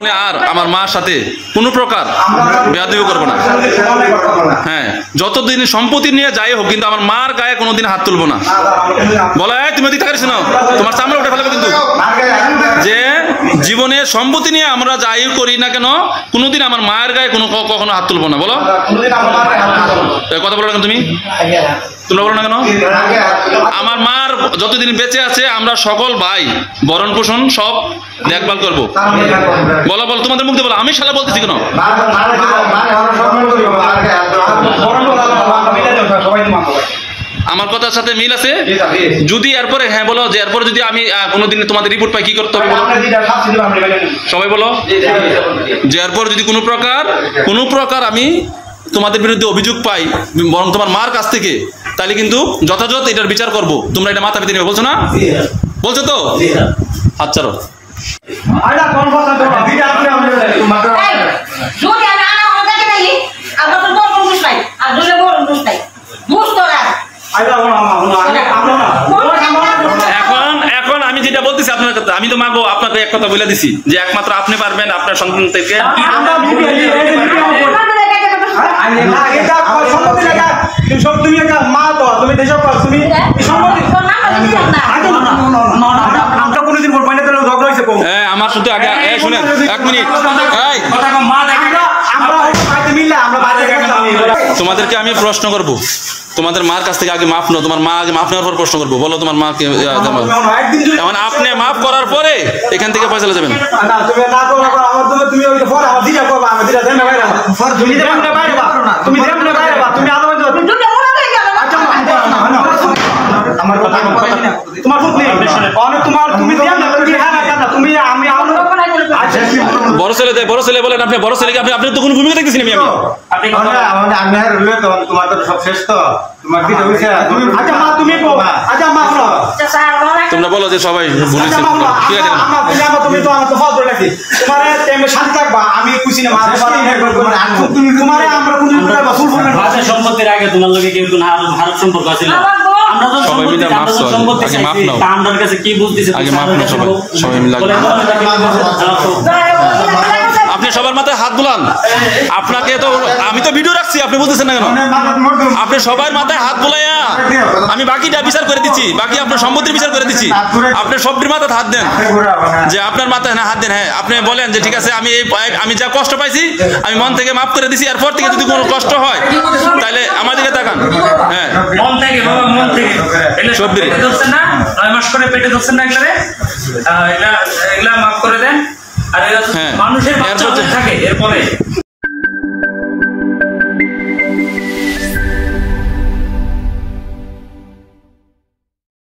আর আমার মার সাথে কোনো প্রকার বেয়াদবি করবো না। হ্যাঁ, যতদিন সম্পত্তি নিয়ে যাই হোক, কিন্তু আমার মার গায়ে কোনোদিন হাত তুলবো না। বলা তুমি ওদিকে তাকাইছ না, তোমার চামড়া উঠে ফেলবে কিন্তু। যে জীবনে সম্পত্তি নিয়ে আমরা যাই করি না কেন, কোনোদিন আমার মায়ের গায়ে কখনো হাত তুলবো না। বলো, কথা বলো না তুমি, তোমরা বলো না কেন? আমার মার যতদিন বেঁচে আছে আমরা সকল ভাই ভরণ পোষণ সব দেখভাল করবো। বলো বলো, তোমাদের মুখ দিয়ে বলো, আমি শালা বলতেছি কেন? আমার কথার সাথে মিল আছে? যদি এরপরে হ্যাঁ বলো, যে এরপরে যদি আমি কোনোদিন তোমাদের রিপোর্ট পাই কি করতে হবে? সবাই বলো, যে এরপর যদি কোনো প্রকার আমি তোমাদের বিরুদ্ধে অভিযোগ পাই, বরং তোমার মার কাছ থেকে, তাহলে কিন্তু যথাযথ এটার বিচার করব। তোমরা এটা মাথা পেতে নেবে, বলছো না? বলছো তো? হাত ছাড়ো। এখন আমি যেটা বলতেছি আপনার কথা, আমি তো মাগো আপনাকে এক কথা বলে দিছি যে একমাত্র আপনি পারবেন আপনার সন্তান থেকে। আমার শুধু আগে শুনেন, 1 মিনিট, তোমাদেরকে আমি প্রশ্ন করব, তোমাদের মার কাছ থেকে আগে মাফ নাও, তোমার মা আগে মাফ নেওয়ার পর প্রশ্ন করবো। বলো তোমার মাকে, এখন আপনি মাফ করার পরে এখান থেকে ফয়সালা যাবেন। বড় ছেলে দেয়, বড় ছেলে বলেন আপনি, বড় ছেলেকে আপনি তো কোনো ভূমিকা দেখতেছি আমি। তোমরা বলো যে সবাই বলেছে, ঠিক আছে সম্পত্তির আগে তোমার লোকে কেউ ভারত সম্পর্ক ছিল, সবাই মিলে মাফ আগে মাফ নাও, আমার কাছে কি বুঝতেছে আগে মাফ নাও, সবাই মিলে। আপনি সবার মাথায় হাত বুলান, আপনাকে তো আমি তো ভিডিও রাখছি, আপনি বুঝতেছেন না কেন? আপনি সবার মাথায় হাত বুলাইয়া আমি বাকিটা বিচার করে দিচ্ছি, বাকি আপনার সম্পত্তির বিচার করে দিচ্ছি। আপনি সবটির মাথায় হাত দেন, যে আপনার মাথায় না হাত দেন। হ্যাঁ, আপনি বলেন যে ঠিক আছে আমি যা কষ্ট পাইছি আমি মন থেকে মাফ করে দিছি, এরপর থেকে যদি কোনো কষ্ট হয় তাহলে আমার দিকে তাকান। হ্যাঁ, মন থেকে বাবা, মন থেকে। সব পেটে ধরছেন না, 9 মাস করে পেটে ধরছেন না, এগুলা মাফ করে দেন। আর মানুষের থাকে এরপরে